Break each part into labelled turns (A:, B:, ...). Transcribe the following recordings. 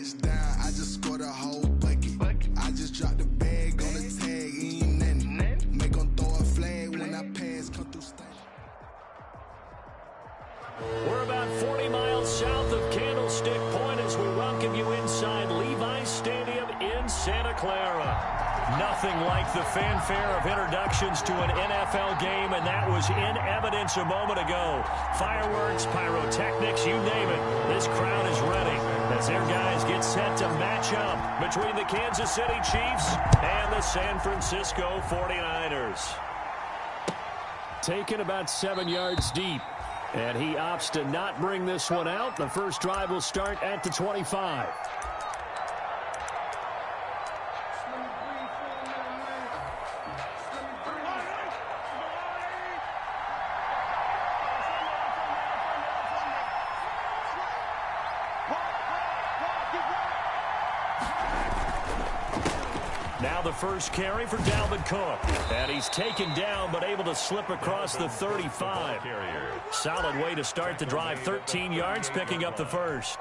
A: touchdown, I just scored a whole bucket. I just dropped the bag on the tag, ain't nothing. Make them throw a flag when I pass, come through station.
B: We're about 40 miles south of Candlestick Point as we welcome you inside Levi's Stadium in Santa Clara. Nothing like the fanfare of introductions to an NFL game, and that was in evidence a moment ago. Fireworks, pyrotechnics, you name it. This crowd is ready as their guys get set to match up between the Kansas City Chiefs and the San Francisco 49ers. Taken about 7 yards deep. And he opts to not bring this one out. The first drive will start at the 25. Now the first carry for Dalvin Cook. And he's taken down but able to slip across the 35. Solid way to start the drive. 13 yards, picking up the first.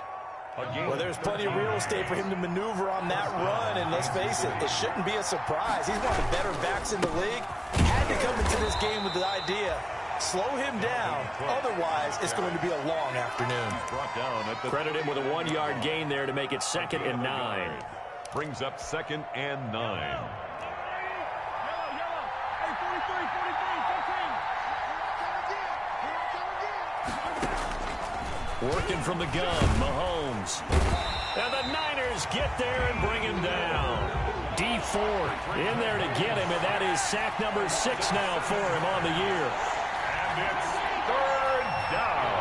C: Well, there's plenty of real estate for him to maneuver on that run. And let's face it, it shouldn't be a surprise. He's one of the better backs in the league. Had to come into this game with the idea, slow him down. Otherwise, it's going to be a long afternoon.
B: Credit him with a 1-yard gain there to make it 2nd and 9.
D: Brings up 2nd and 9.
B: Working from the gun, Mahomes. And the Niners get there and bring him down. D Ford in there to get him, and that is sack number 6 now for him on the year.
D: And it's 3rd down.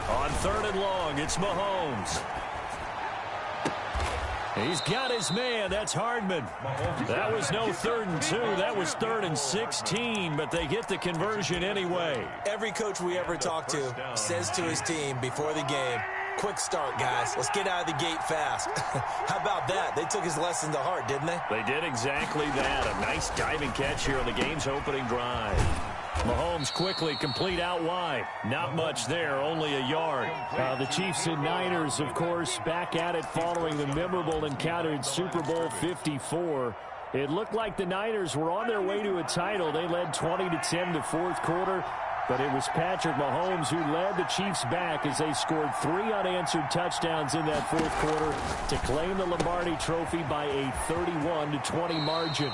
B: On 3rd and long, it's Mahomes. He's got his man. That's Hardman. That was no 3rd and 2. That was 3rd and 16, but they get the conversion anyway.
C: Every coach we ever talk to says to his team before the game, quick start, guys. Let's get out of the gate fast. How about that? They took his lesson to heart, didn't they?
B: They did exactly that. A nice diving catch here on the game's opening drive. Mahomes quickly complete out wide. Not much there, only a yard. The Chiefs and Niners, of course, back at it following the memorable encounter in Super Bowl 54. It looked like the Niners were on their way to a title. They led 20-10 the 4th quarter, but it was Patrick Mahomes who led the Chiefs back as they scored 3 unanswered touchdowns in that 4th quarter to claim the Lombardi Trophy by a 31-20 margin.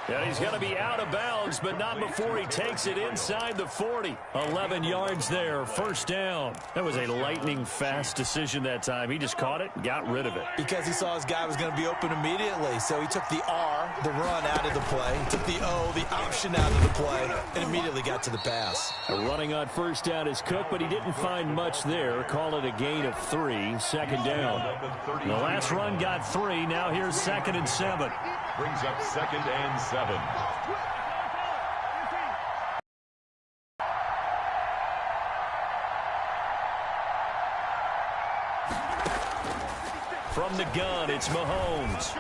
B: And he's going to be out of bounds, but not before he takes it inside the 40. 11 yards there, 1st down. That was a lightning-fast decision that time. He just caught it and got rid of it.
C: Because he saw his guy was going to be open immediately. So he took the R, the run, out of the play. He took the O, the option, out of the play, and immediately got to the pass.
B: Running on 1st down is Cook, but he didn't find much there. Call it a gain of 3, 2nd down. The last run got 3. Now here's 2nd and 7.
D: Brings up 2nd and 7.
B: From the gun, it's Mahomes.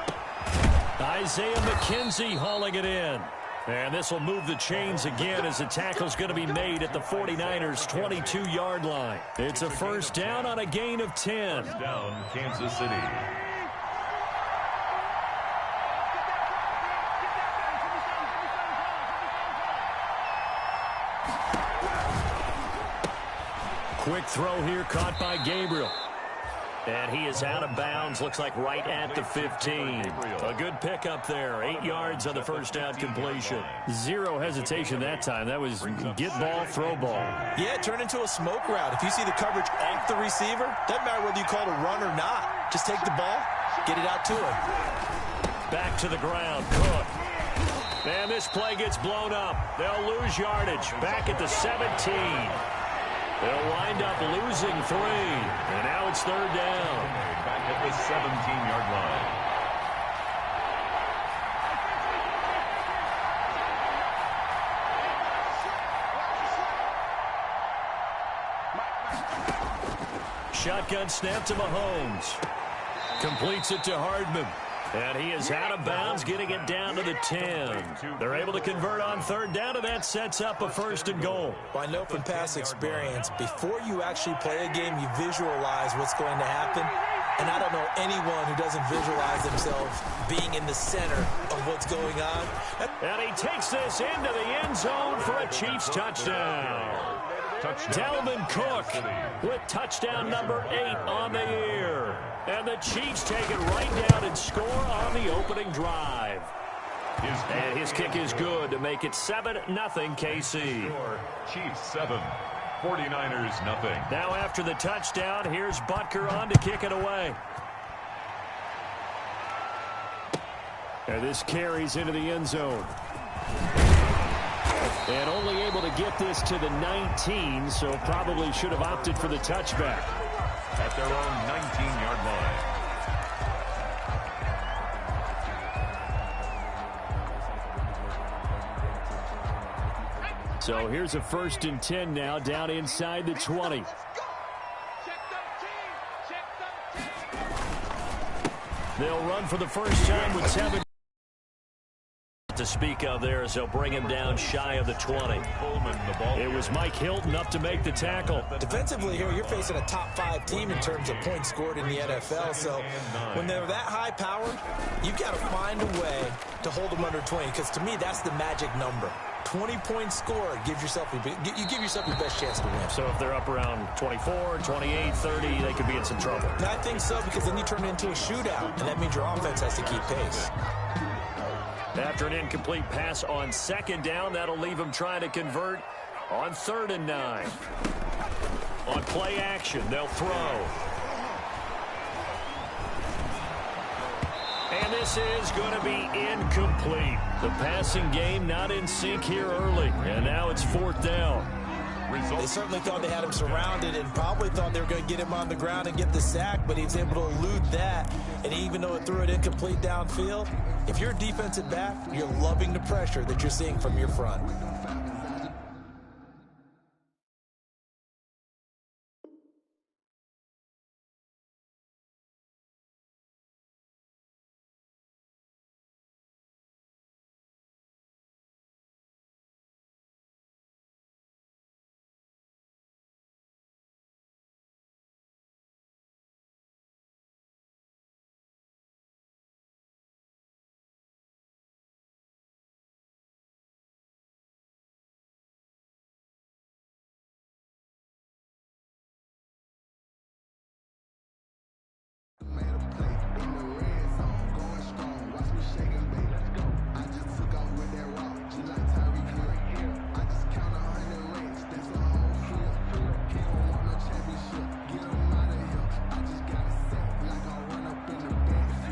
B: Isaiah McKenzie hauling it in. And this will move the chains again as the tackle's going to be made at the 49ers' 22-yard line. It's a 1st down on a gain of 10.
D: Down, Kansas City.
B: Quick throw here caught by Gabriel. And he is out of bounds, looks like right at the 15. A good pickup there. 8 yards on the 1st down completion. 0 hesitation that time. That was get ball, throw ball.
C: Yeah, turn into a smoke route. If you see the coverage off the receiver, doesn't matter whether you call it a run or not. Just take the ball, get it out to him.
B: Back to the ground, Cook. And this play gets blown up. They'll lose yardage. Back at the 17. They'll wind up losing 3. And now it's 3rd down.
D: Back at the 17-yard
B: line. Shotgun snap to Mahomes. Completes it to Hardman. And he is out of bounds, getting it down to the 10. They're able to convert on third down, and that sets up a 1st and goal.
C: Well, I know from past experience, before you actually play a game, you visualize what's going to happen. And I don't know anyone who doesn't visualize themselves being in the center of what's going on.
B: And he takes this into the end zone for a Chiefs touchdown. Dalvin Cook with touchdown number 8 on the year. And the Chiefs take it right down and score on the opening drive. And his kick is good to make it 7-0 KC.
D: Chiefs 7, 49ers nothing.
B: Now after the touchdown, here's Butker on to kick it away. And this carries into the end zone. And only able to get this to the 19, so probably should have opted for the touchback.
D: At their own 19-yard line.
B: So here's a 1st and 10 now, down inside the 20. They'll run for the first time with 7 to speak of there, as they'll bring him down shy of the 20. It was Mike Hilton up to make the tackle.
C: Defensively here, you're facing a top 5 team in terms of points scored in the NFL. So when they're that high powered, you've got to find a way to hold them under 20, because to me, that's the magic number. 20 points scored gives yourself you give yourself your best chance to win.
B: So if they're up around 24, 28, 30, they could be in some trouble.
C: And I think so, because then you turn it into a shootout, and that means your offense has to keep pace.
B: After an incomplete pass on 2nd down, that'll leave him trying to convert on 3rd and 9. On play action, they'll throw. And this is going to be incomplete. The passing game not in sync here early, and now it's 4th down.
C: They certainly thought they had him surrounded and probably thought they were going to get him on the ground and get the sack, but he was able to elude that. And even though it threw it incomplete downfield, if you're a defensive back, you're loving the pressure that you're seeing from your front.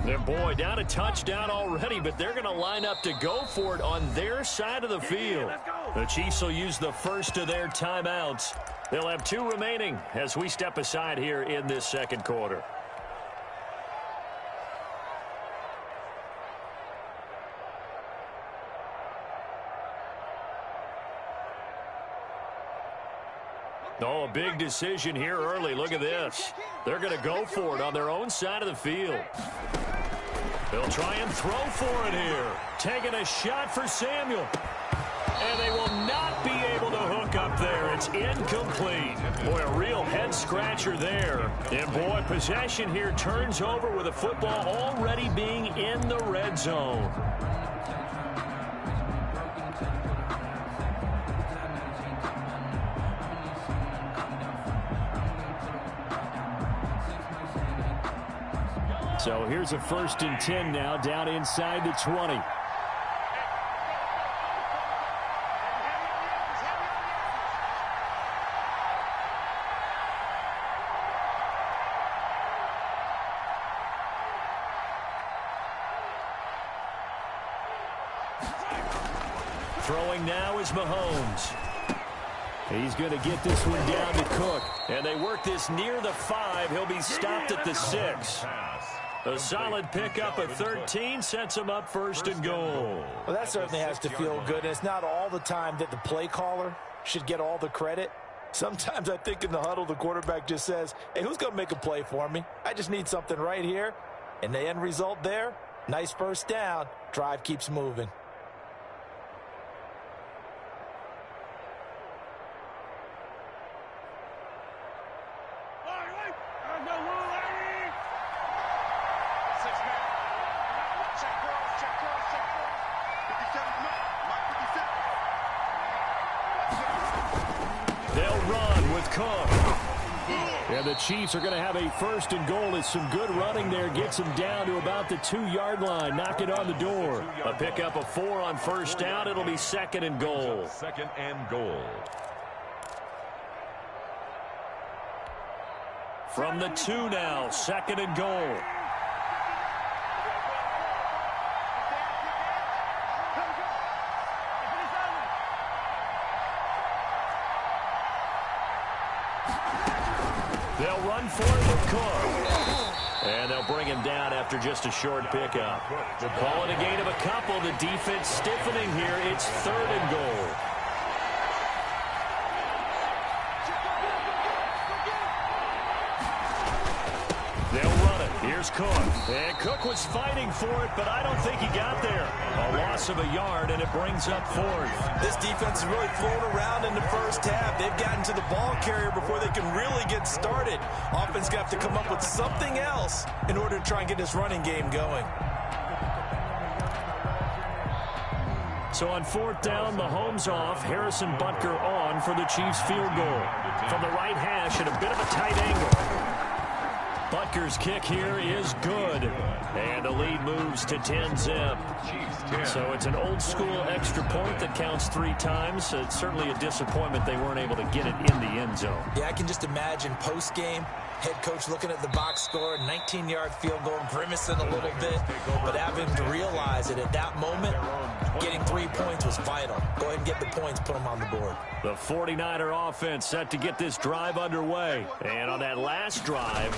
B: And boy, down a touchdown already, but they're going to line up to go for it on their side of the field. The Chiefs will use the first of their timeouts. They'll have 2 remaining as we step aside here in this 2nd quarter. Oh, a big decision here early. Look at this. They're going to go for it on their own side of the field. They'll try and throw for it here. Taking a shot for Samuel. And they will not be able to hook up there. It's incomplete. Boy, a real head-scratcher there. And, boy, possession here turns over with the football already being in the red zone. So here's a 1st and 10 now, down inside the 20. Throwing now is Mahomes. He's going to get this one down to Cook. And they work this near the 5. He'll be stopped at the 6. A solid pickup of 13 sets him up 1st and goal.
C: Well, that certainly has to feel good. And it's not all the time that the play caller should get all the credit. Sometimes I think in the huddle, the quarterback just says, hey, who's going to make a play for me? I just need something right here. And the end result there, Nice first down. Drive keeps moving.
B: They'll run with Cook. And the Chiefs are going to have a first and goal as some good running there gets them down to about the 2-yard line. Knock it on the door. A pickup of 4 on first down. It'll be second and goal.
D: Second and goal.
B: From the 2 now, second and goal. They'll run for it with Cook. And they'll bring him down after just a short pickup. We'll call it a gain of a couple. The defense stiffening here. It's third and goal. They'll run it. Here's Cook. And Cook was fighting for it, but I don't think he got there. A loss of a yard, and it brings up fourth.
C: This defense is really thrown around in the first half. They've gotten to the ball carrier before they can really get started. Offense going to have to come up with something else in order to try and get this running game going.
B: So on fourth down, Mahomes off, Harrison Butker on for the Chiefs field goal. From the right hash at a bit of a tight angle. Butker's kick here is good. And the lead moves to 10-zip. So it's an old-school extra point that counts 3 times. So it's certainly a disappointment they weren't able to get it in the end zone.
C: Yeah, I can just imagine post-game, head coach looking at the box score, 19-yard field goal, grimacing a little bit, but having to realize that at that moment, getting 3 points was vital. Go ahead and get the points, put them on the board.
B: The 49er offense set to get this drive underway. And on that last drive,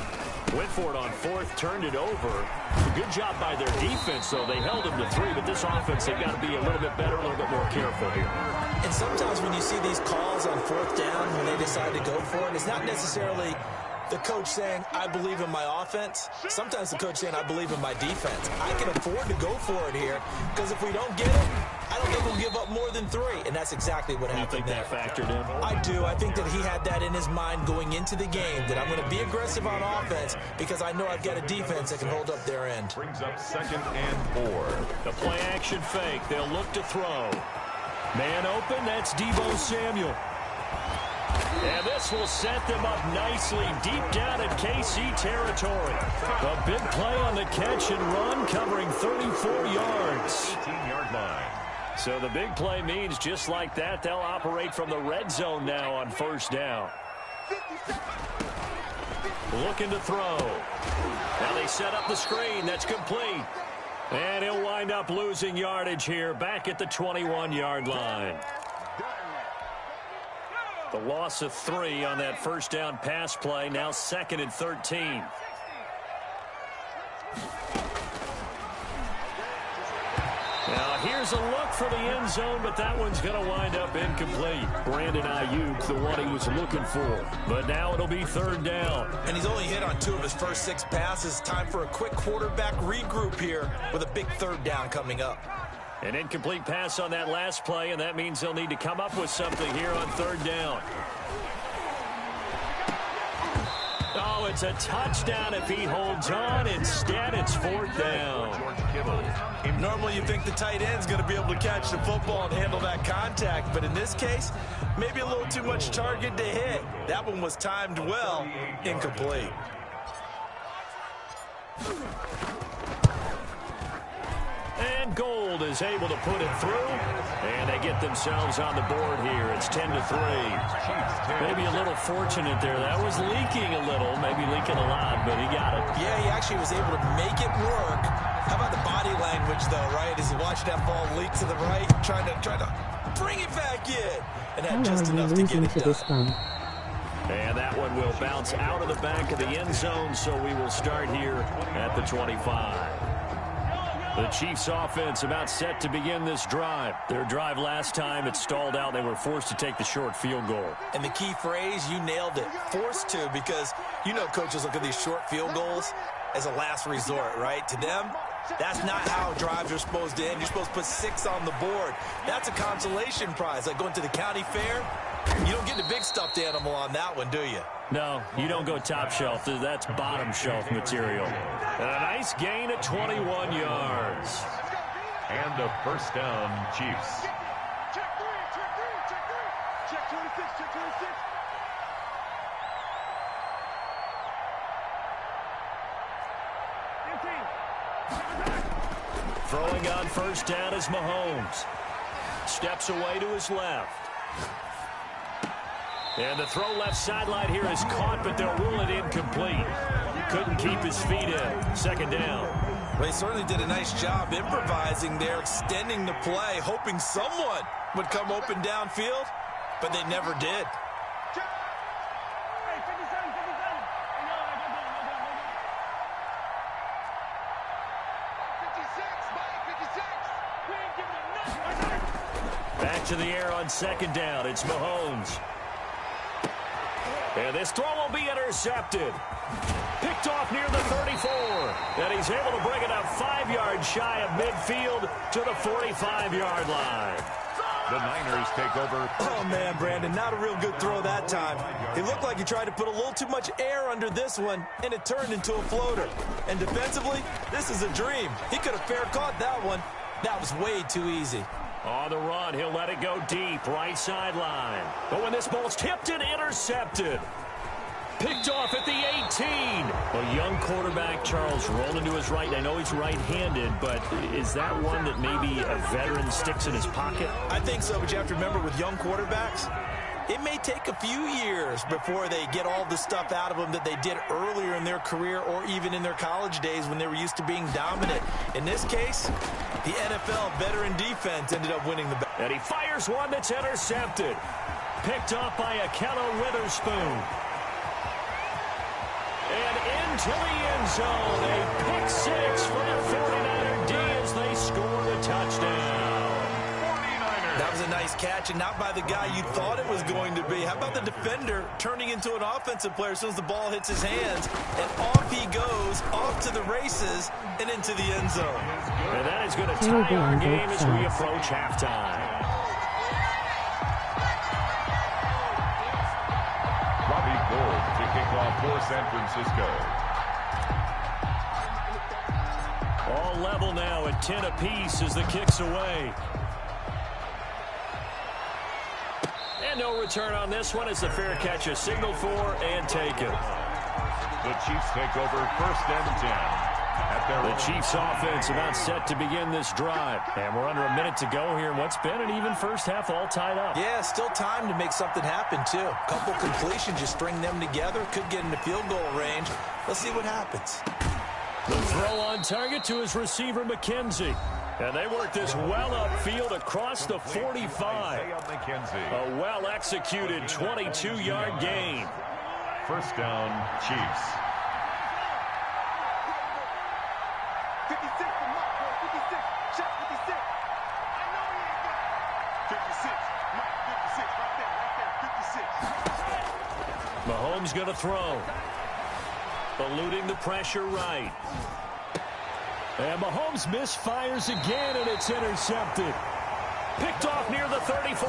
B: went for it on fourth, turned it over. Good job by their defense, though. They held them to 3, but this offense, they've got to be a little bit better, a little bit more careful here.
C: And sometimes when you see these calls on fourth down, when they decide to go for it, it's not necessarily the coach saying, I believe in my offense. Sometimes the coach saying, I believe in my defense. I can afford to go for it here, because if we don't get it, I don't think we'll give up more than 3. And that's exactly what happened there.
B: You think that factored in?
C: I do. I think that he had that in his mind going into the game, that I'm going to be aggressive on offense because I know I've got a defense that can hold up their end.
D: Brings up second and 4.
B: The play action fake. They'll look to throw. Man open. That's Deebo Samuel. And this will set them up nicely deep down in KC territory. A big play on the catch and run, covering 34 yards.
D: 18-yard line.
B: So the big play means just like that, they'll operate from the red zone now on first down. Looking to throw. Now they set up the screen. That's complete. And he'll wind up losing yardage here back at the 21-yard line. The loss of 3 on that first down pass play. Now second and 13. Now here's a look for the end zone, but that one's going to wind up incomplete. Brandon Ayuk, the one he was looking for. But now it'll be third down.
C: And he's only hit on 2 of his first 6 passes. Time for a quick quarterback regroup here with a big third down coming up.
B: An incomplete pass on that last play, and that means they'll need to come up with something here on third down. Oh, it's a touchdown if he holds on. Instead, it's fourth down.
C: Normally, you think the tight end's going to be able to catch the football and handle that contact, but in this case, maybe a little too much target to hit. That one was timed well, incomplete.
B: And Gold is able to put it through, and they get themselves on the board here. It's 10-3. Maybe a little fortunate there. That was leaking a little, maybe leaking a lot, but he got it.
C: Yeah, he actually was able to make it work. How about the body language, though, right? As he watched that ball leak to the right, trying to bring it back in, and had just enough to get it done.
B: And that one will bounce out of the back of the end zone, so we will start here at the 25. The Chiefs offense about set to begin this drive. Their drive last time, it stalled out. They were forced to take the short field goal.
C: And the key phrase, you nailed it, forced to, because you know coaches look at these short field goals as a last resort, right? To them, That's not how drives are supposed to end. You're supposed to put 6 on the board. That's a consolation prize. Like going to the county fair, you don't get the big stuffed animal on that one, do you?
B: No, you don't go top shelf. That's bottom shelf material. And a nice gain at 21 yards.
D: And a first down, Chiefs.
E: Check 26, check 26.
B: Throwing on first down is Mahomes. Steps away to his left. And the throw left sideline here is caught, but they'll rule it incomplete. Couldn't keep his feet in. Second down.
C: Well, he certainly did a nice job improvising there, extending the play, hoping someone would come open downfield, but they never did.
B: Back to the air on second down. It's Mahomes. And this throw will be intercepted. Picked off near the 34. And he's able to bring it up 5 yards shy of midfield to the 45-yard line.
D: The Niners take over.
C: Oh, man, Brandon, not a real good throw that time. It looked like he tried to put a little too much air under this one, and it turned into a floater. And defensively, this is a dream. He could have fair caught that one. That was way too easy.
B: On the run, he'll let it go deep, right sideline. But when this ball's tipped and intercepted, picked off at the 18. Well, young quarterback Charles rolling to his right. I know he's right-handed, but is that one that maybe a veteran sticks in his pocket?
C: I think so, but you have to remember with young quarterbacks, it may take a few years before they get all the stuff out of them that they did earlier in their career or even in their college days when they were used to being dominant. In this case, the NFL veteran defense ended up winning the battle.
B: And he fires one that's intercepted. Picked off by Akello Witherspoon. And into the end zone. A pick 6 for the 49er D as they score the touchdown.
C: That was a nice catch, and not by the guy you thought it was going to be. How about the defender turning into an offensive player as soon as the ball hits his hands, and off he goes, off to the races, and into the end zone.
B: And that is going to tie our game as we approach halftime.
D: Robbie Gould to kick off for San Francisco.
B: All level now at 10 apiece as the kick's away. And no return on this one as the fair catch is signaled for and taken.
D: The Chiefs take over first and 10. At their
B: The Chiefs offense about set to begin this drive. And we're under a minute to go here in what's been an even first half, all tied up.
C: Yeah, still time to make something happen, too. Couple completions, you string them together, could get into field goal range. Let's see what happens.
B: The throw on target to his receiver, McKenzie. And they work this well upfield across the 45. A well-executed 22-yard gain.
D: First down, Chiefs.
E: 56 to Mike, bro. 56. Check 56. I know he ain't got it. 56. Mike, 56. Right there. 56.
B: Mahomes going to throw. Eluding the pressure right. And Mahomes misfires again, and it's intercepted. Picked off near the 34.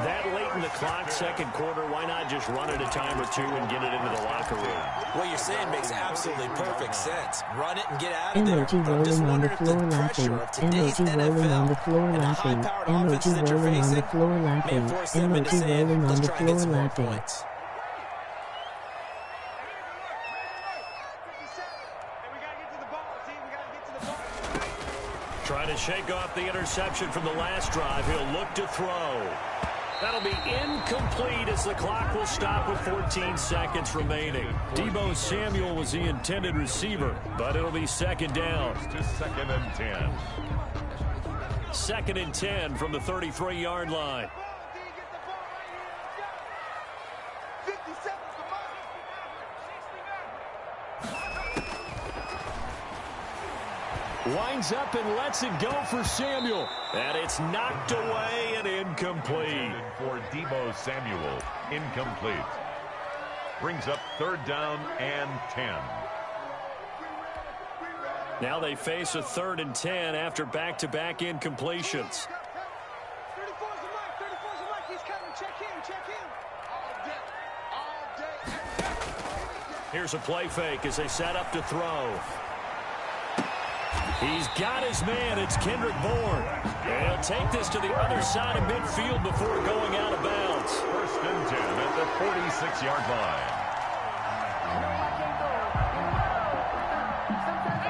B: That late in the clock, second quarter, why not just run it a time or two and get it into the locker room?
C: What you're saying makes absolutely perfect sense. Run it and get out of there.
F: Emoji rolling on the floor laughing. Emoji rolling on the floor laughing. Emoji rolling on the floor laughing. Emoji rolling on the floor laughing.
B: Trying to shake off the interception from the last drive. He'll look to throw. That'll be incomplete as the clock will stop with 14 seconds remaining. Deebo Samuel was the intended receiver, but it'll be second down.
D: To second and 10.
B: Second and 10 from the 33-yard line. Winds up and lets it go for Samuel. And it's knocked away and incomplete.
D: For Deebo Samuel, incomplete. Brings up third down and 10.
B: Now they face a 3rd and 10 after back-to-back incompletions.
E: 34's the mic. 34's the mic. He's coming. Check in. Check in. All day.
B: Here's a play fake as they set up to throw. He's got his man. It's Kendrick Bourne. And he'll take this to the other side of midfield before going out of bounds.
D: 1st and 10 at the 46-yard line.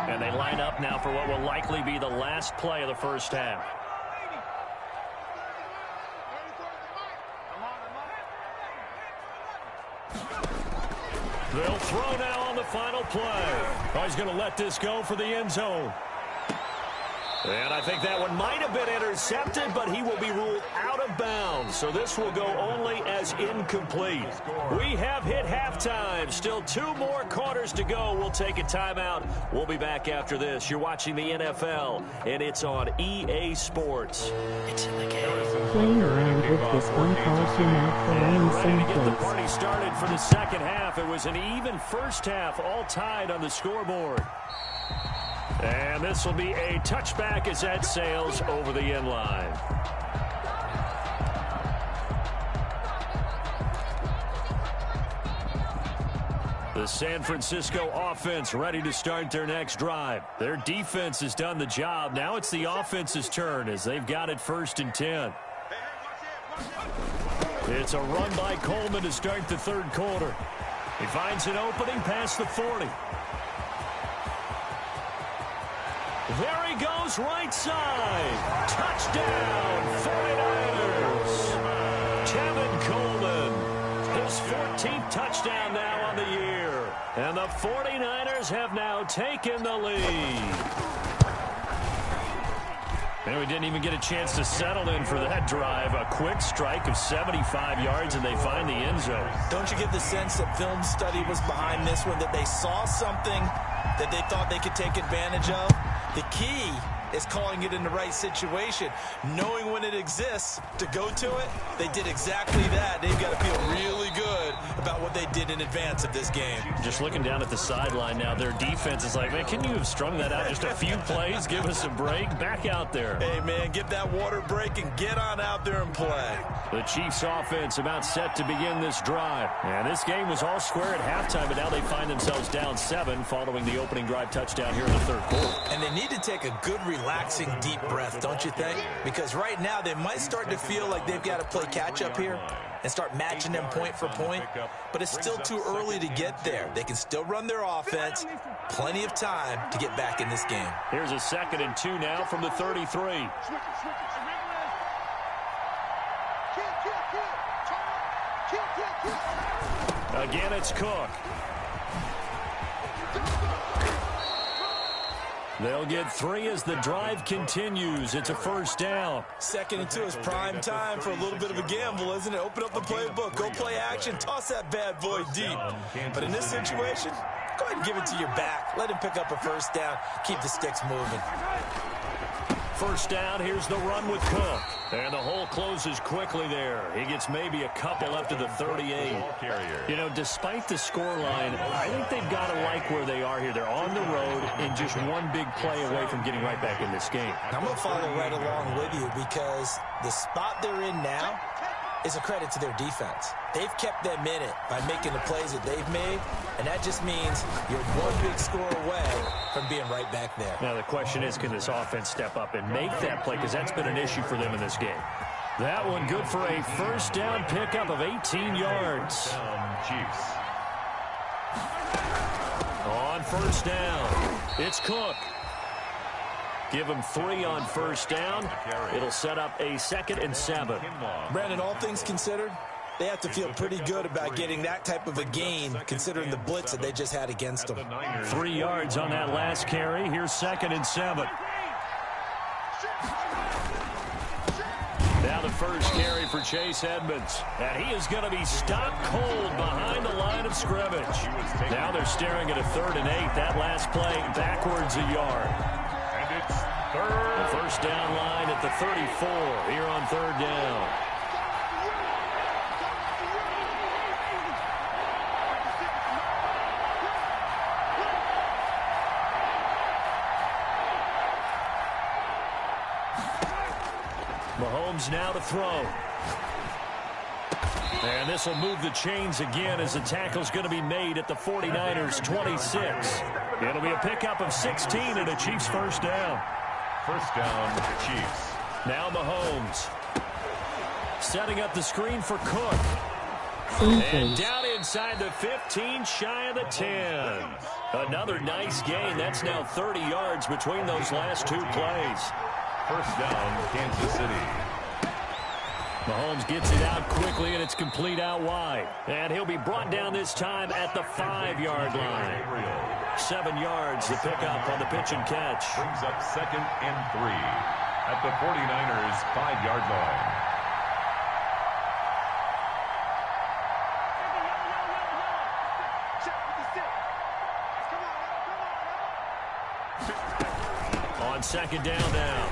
B: And they line up now for what will likely be the last play of the first half. They'll throw now on the final play. Oh, he's going to let this go for the end zone. And I think that one might have been intercepted, but he will be ruled out of bounds. So this will go only as incomplete. We have hit halftime. Still 2 more quarters to go. We'll take a timeout. We'll be back after this. You're watching the NFL, and it's on EA Sports. It's in the game.
F: Playing around with this one calls you out for running
B: Ready
F: some
B: to get the
F: plays.
B: party started for the second half. It was an even first half, all tied on the scoreboard. And this will be a touchback as that sails over the end line. The San Francisco offense ready to start their next drive. Their defense has done the job. Now it's the offense's turn as they've got it 1st and 10. It's a run by Coleman to start the 3rd quarter. He finds an opening past the 40. There he goes, right side. Touchdown, 49ers. Kevin Coleman, his 14th touchdown now on the year. And the 49ers have now taken the lead. And we didn't even get a chance to settle in for that drive. A quick strike of 75 yards, and they find the end zone.
C: Don't you get the sense that film study was behind this one, that they saw something that they thought they could take advantage of? The key is calling it in the right situation, knowing when it exists to go to it. They did exactly that. They've got to feel really good about what they did in advance of this game.
B: Just looking down at the sideline now, their defense is like, man, can you have strung that out just a few plays? Give us a break. Back out there.
C: Hey, man, get that water break and get on out there and play.
B: The Chiefs offense about set to begin this drive. And this game was all square at halftime, but now they find themselves down 7 following the opening drive touchdown here in the 3rd quarter.
C: And they need to take a good, relaxing, deep breath, don't you think? Because right now they might start to feel like they've got to play catch-up here and start matching them point for point. But it's still too early to get there. They can still run their offense. Plenty of time to get back in this game.
B: Here's a 2nd and 2 now from the 33. Again, it's Cook. They'll get 3 as the drive continues. It's a 1st down.
C: 2nd and 2 is prime time for a little bit of a gamble, isn't it? Open up the playbook. Go play action. Toss that bad boy deep. But in this situation, go ahead and give it to your back. Let him pick up a 1st down. Keep the sticks moving.
B: 1st down, here's the run with Cook. And the hole closes quickly there. He gets maybe a couple up to the 38. You know, despite the scoreline, I think they've got to like where they are here. They're on the road and just one big play away from getting right back in this game.
C: I'm going to follow right along with you because the spot they're in now is a credit to their defense. They've kept them in it by making the plays that they've made, and that just means you're one big score away from being right back there.
B: Now the question is, can this offense step up and make that play? Because that's been an issue for them in this game. That one good for a 1st down pickup of 18 yards.
D: Chiefs.
B: On 1st down, it's Cook. Give him 3 on 1st down. It'll set up a 2nd and 7.
C: Brandon, all things considered, they have to feel pretty good about getting that type of a gain considering the blitz that they just had against them.
B: 3 yards on that last carry. Here's 2nd and 7. Now the 1st carry for Chase Edmonds. And he is going to be stopped cold behind the line of scrimmage. Now they're staring at a 3rd and 8. That last play backwards a yard. The 1st down line at the 34 here on 3rd down. Mahomes now to throw. And this will move the chains again as the tackle's going to be made at the 49ers 26. It'll be a pickup of 16 and a Chiefs first down.
D: First down, Chiefs.
B: Now Mahomes. Setting up the screen for Cook. And down inside the 15, shy of the 10. Another nice gain. That's now 30 yards between those last two plays.
D: First down, Kansas City.
B: Mahomes gets it out quickly, and it's complete out wide. And he'll be brought down this time at the 5-yard line. 7 yards to pick up on the pitch and catch.
D: Brings up 2nd and 3 at the 49ers 5-yard line.
B: On second down now,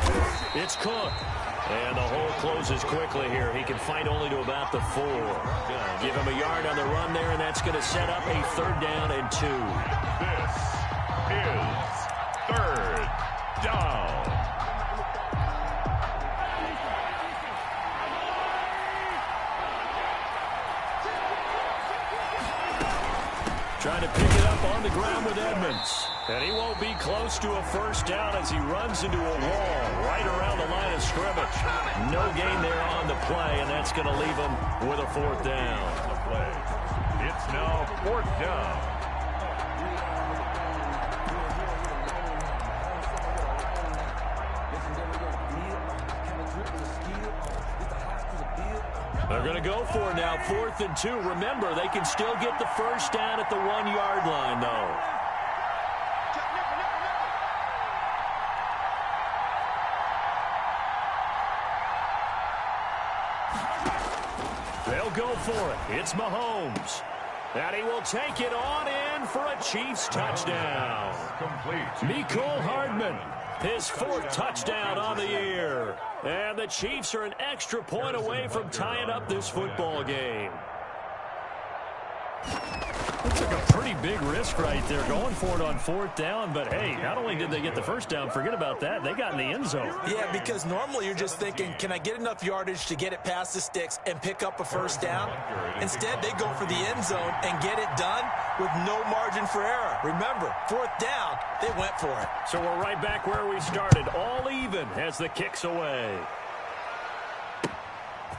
B: it's Cook. And the hole closes quickly here. He can fight only to about the 4. Give him a yard on the run there, and that's going to set up a 3rd down and 2.
D: This is 3rd down.
B: Trying to pick it up on the ground with Edmonds. And he won't be close to a first down as he runs into a wall right around the line of scrimmage. No gain there on the play, and that's going to leave him with a 4th down.
D: It's now 4th down.
B: They're going to go for it now, 4th and 2. Remember, they can still get the first down at the 1-yard line, though. They'll go for it. It's Mahomes. And he will take it on in for a Chiefs touchdown.
D: Complete.
B: Mecole Hardman, his 4th touchdown on the year. And the Chiefs are an extra point away from tying up this football game. Looks like a pretty big risk right there, going for it on 4th down. But, hey, not only did they get the first down, forget about that, they got in the end zone.
C: Yeah, because normally you're just thinking, can I get enough yardage to get it past the sticks and pick up a first down? Instead, they go for the end zone and get it done with no margin for error. Remember, 4th down, they went for it.
B: So we're right back where we started, all even as the kick's away.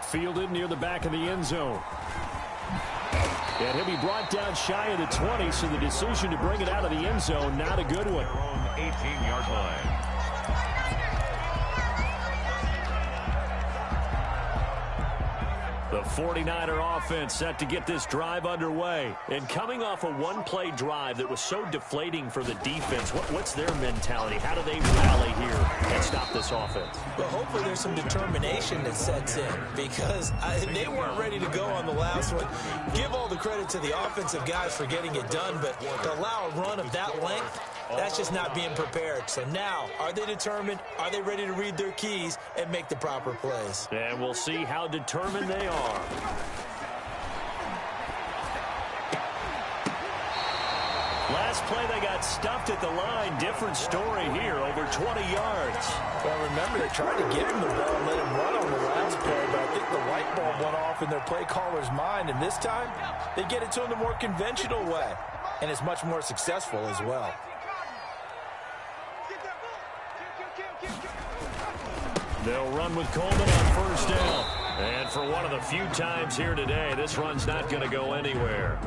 B: Fielded near the back of the end zone. And he'll be brought down shy of the 20, so the decision to bring it out of the end zone, not a good one.
D: 18-yard line.
B: The 49er offense set to get this drive underway. And coming off a one-play drive that was so deflating for the defense, what's their mentality? How do they rally here and stop this offense?
C: Well, hopefully there's some determination that sets in, because they weren't ready to go on the last one. Give all the credit to the offensive guys for getting it done, but to allow a run of that length, that's just not being prepared. So now, are they determined? Are they ready to read their keys and make the proper plays?
B: And we'll see how determined they are. Last play, they got stuffed at the line. Different story here, over 20 yards.
C: Well, remember, they tried to get him the ball and let him run on the last play, but I think the light bulb went off in their play caller's mind, and this time, they get it to him the more conventional way, and it's much more successful as well.
B: They'll run with Coleman on first down. And for one of the few times here today, this run's not going to go anywhere.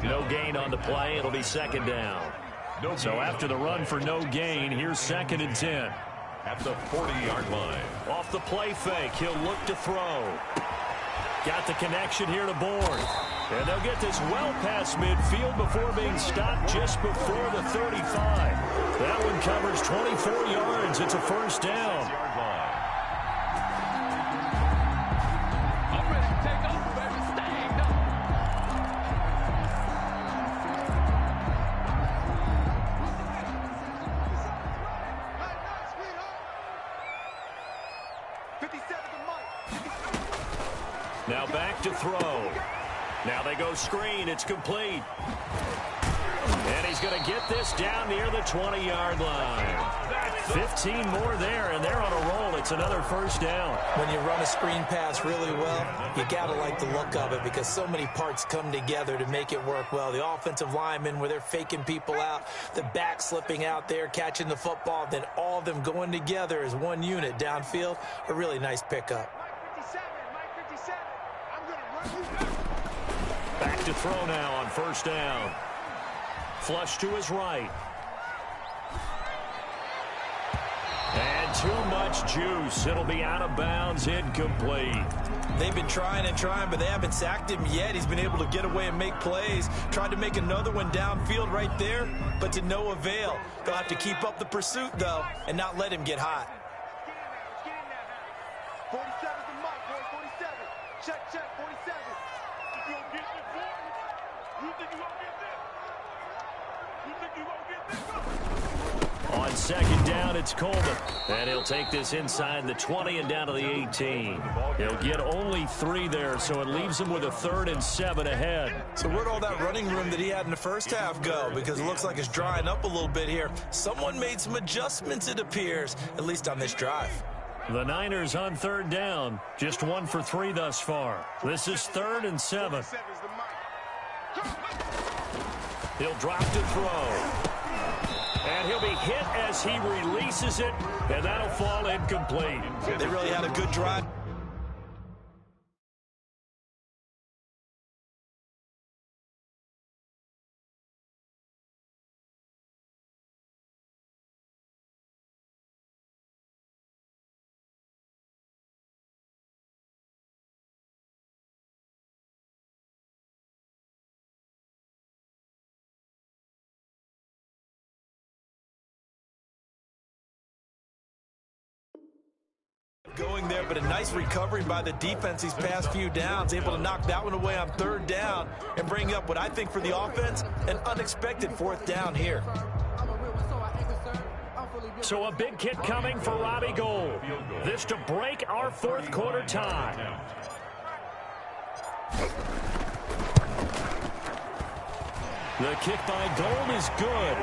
B: No gain on the play. It'll be 2nd down. So after the run for no gain, here's 2nd and 10.
D: At the 40-yard line.
B: Off the play fake, he'll look to throw. Got the connection here to Bourne. And they'll get this well past midfield before being stopped just before the 35. That one covers 24 yards. It's a first down.
E: I'm ready to take over, baby. Stand up.
B: Now back to throw. Now they go screen. It's complete. And he's going to get this down near the 20-yard line. 15 more there, and they're on a roll. It's another first down.
C: When you run a screen pass really well, you got to like the look of it because so many parts come together to make it work well. The offensive linemen, where they're faking people out, the back slipping out there, catching the football, then all of them going together as one unit downfield. A really nice pickup.
B: Back to throw now on first down. Flush to his right. And too much juice. It'll be out of bounds, incomplete.
C: They've been trying and trying, but they haven't sacked him yet. He's been able to get away and make plays. Tried to make another one downfield right there, but to no avail. They'll have to keep up the pursuit, though, and not let him get hot.
E: 47's the mark, boy. 47. Check, check, 47. You gonna get this, boy? You think you gonna get this? You think you gonna get this?
B: On second down, it's Coleman. And he'll take this inside the 20 and down to the 18. He'll get only 3 there, so it leaves him with a 3rd and 7 ahead.
C: So where'd all that running room that he had in the first half go? Because it looks like it's drying up a little bit here. Someone made some adjustments, it appears, at least on this drive.
B: The Niners on 3rd down. Just 1 for 3 thus far. This is 3rd and 7. He'll drop to throw. And he'll be hit as he releases it, and that'll fall incomplete.
C: They really had a good drive. Going there, but a nice recovery by the defense these past few downs, able to knock that one away on 3rd down and bring up what I think for the offense, an unexpected 4th down here.
B: So a big kick coming for Robbie Gould. This to break our 4th quarter tie. The kick by Gould is good.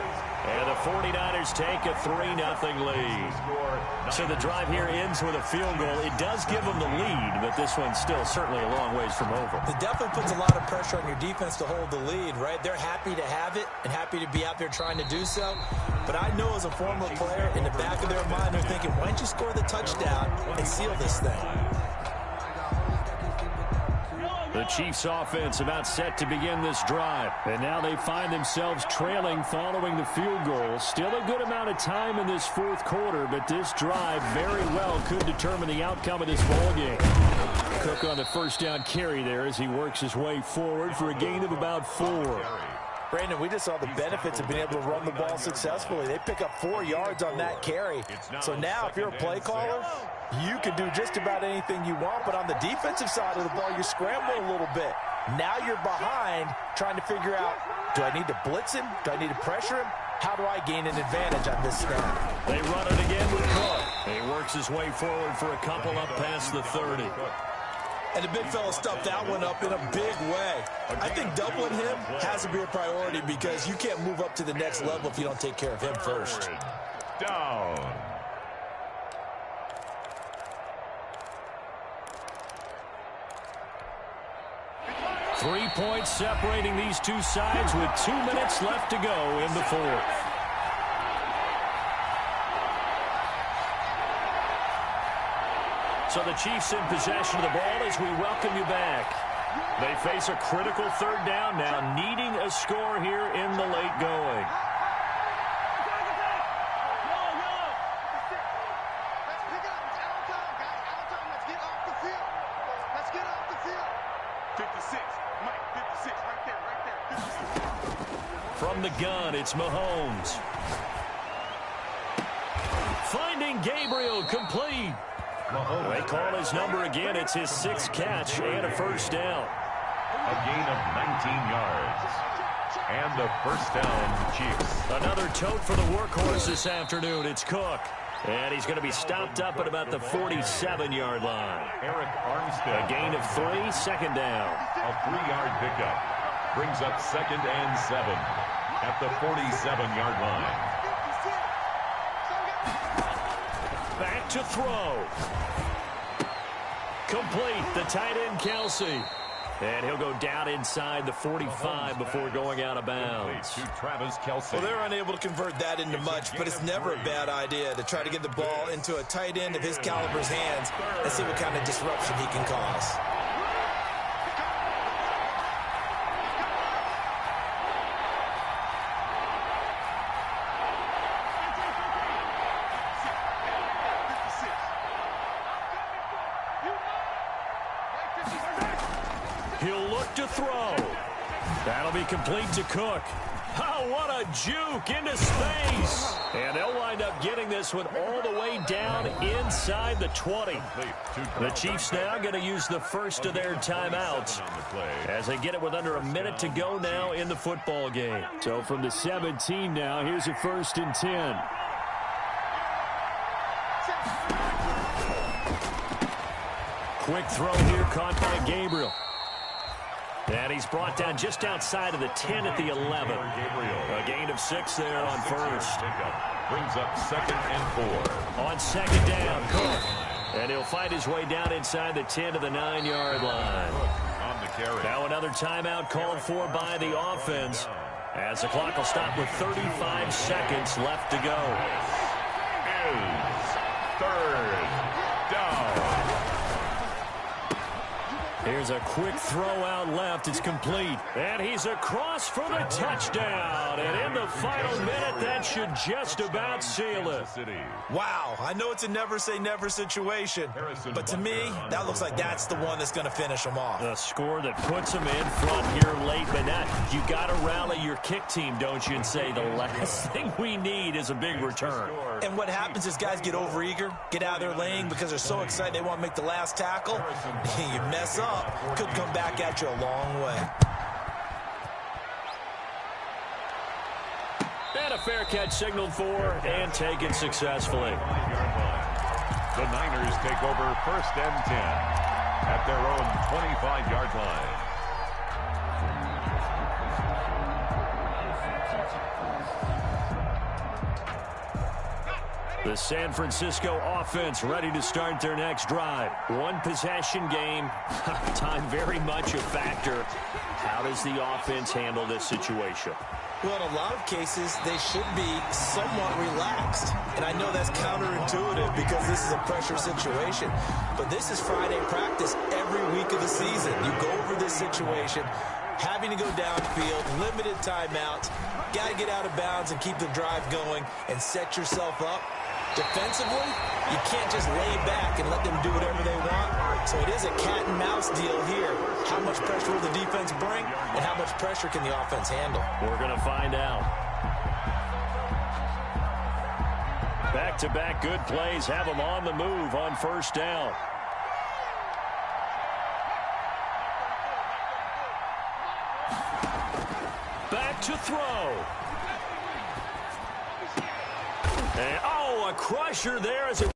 B: And the 49ers take a 3-0 lead. So the drive here ends with a field goal. It does give them the lead, but this one's still certainly a long ways from over.
C: It definitely puts a lot of pressure on your defense to hold the lead, right? They're happy to have it and happy to be out there trying to do so. But I know as a former player, in the back of their mind, they're thinking, why don't you score the touchdown and seal this thing?
B: The Chiefs offense about set to begin this drive. And now they find themselves trailing following the field goal. Still a good amount of time in this 4th quarter, but this drive very well could determine the outcome of this ballgame. Cook on the first down carry there as he works his way forward for a gain of about 4.
C: Brandon, we just saw the benefits of being able to run the ball successfully. They pick up 4 yards on that carry. So now if you're a play caller, you can do just about anything you want, but on the defensive side of the ball, you scramble a little bit. Now you're behind trying to figure out, do I need to blitz him? Do I need to pressure him? How do I gain an advantage on this snap?
B: They run it again with Cook. He works his way forward for a couple up past the 30.
C: And the big fella stuffed that one up in a big way. I think doubling him has to be a priority because you can't move up to the next level if you don't take care of him first.
D: Down.
B: Three points separating these two sides with 2 minutes left to go in the 4th. So the Chiefs in possession of the ball as we welcome you back. They face a critical 3rd down now, needing a score here in the late going. From the gun, it's Mahomes. Finding Gabriel, complete. They call his number again. It's his 6th catch and a first down.
D: A gain of 19 yards. And a first down, Chiefs.
B: Another tote for the workhorse this afternoon. It's Cook. And he's going to be stopped up at about the 47-yard line.
D: Eric Armstead.
B: A gain of 3, 2nd down.
D: A 3-yard pickup. Brings up 2nd and 7. at the 47-yard line.
B: Back to throw. Complete. The tight end, Kelsey. And he'll go down inside the 45 before going out of bounds.
D: To Travis Kelce.
C: Well, they're unable to convert that into much, but it's never a bad idea to try to get the ball into a tight end of his caliber's hands and see what kind of disruption he can cause.
B: He'll look to throw. That'll be complete to Cook. Oh, what a juke into space. And they'll wind up getting this one all the way down inside the 20. The Chiefs now going to use the first of their timeouts as they get it with under a minute to go now in the football game. So from the 17 now, here's a 1st and 10. Quick throw here caught by Gabriel. And he's brought down just outside of the 10 at the 11. A gain of 6 there on first.
D: Brings up 2nd and 4.
B: On 2nd down, Cook. And he'll fight his way down inside the 10 to the 9-yard line.
D: On the carry.
B: Now another timeout called for by the offense as the clock will stop with 35 seconds left to go.
D: Is 3rd down.
B: Here's a quick throw out left. It's complete. And he's across for the touchdown. And in the final minute, that should just about seal it.
C: Wow, I know it's a never-say-never situation, but to me, that looks like that's the one that's going to finish them off.
B: A score that puts them in front here late, but now you got to rally your kick team, don't you, and say the last thing we need is a big return.
C: And what happens is guys get overeager, get out of their lane because they're so excited they want to make the last tackle. You mess up. Could come back at you a long way.
B: And a fair catch signaled for and taken successfully.
D: The Niners take over 1st and 10 at their own 25-yard line.
B: The San Francisco offense ready to start their next drive. One possession game. Time very much a factor. How does the offense handle this situation?
C: Well, in a lot of cases, they should be somewhat relaxed. And I know that's counterintuitive because this is a pressure situation. But this is Friday practice every week of the season. You go over this situation, having to go downfield, limited timeouts, got to get out of bounds and keep the drive going and set yourself up. Defensively, you can't just lay back and let them do whatever they want. So it is a cat and mouse deal here. How much pressure will the defense bring, and how much pressure can the offense handle?
B: We're going to find out. Back-to-back good plays have them on the move on 1st down. Back to throw. And, oh, a crusher there as it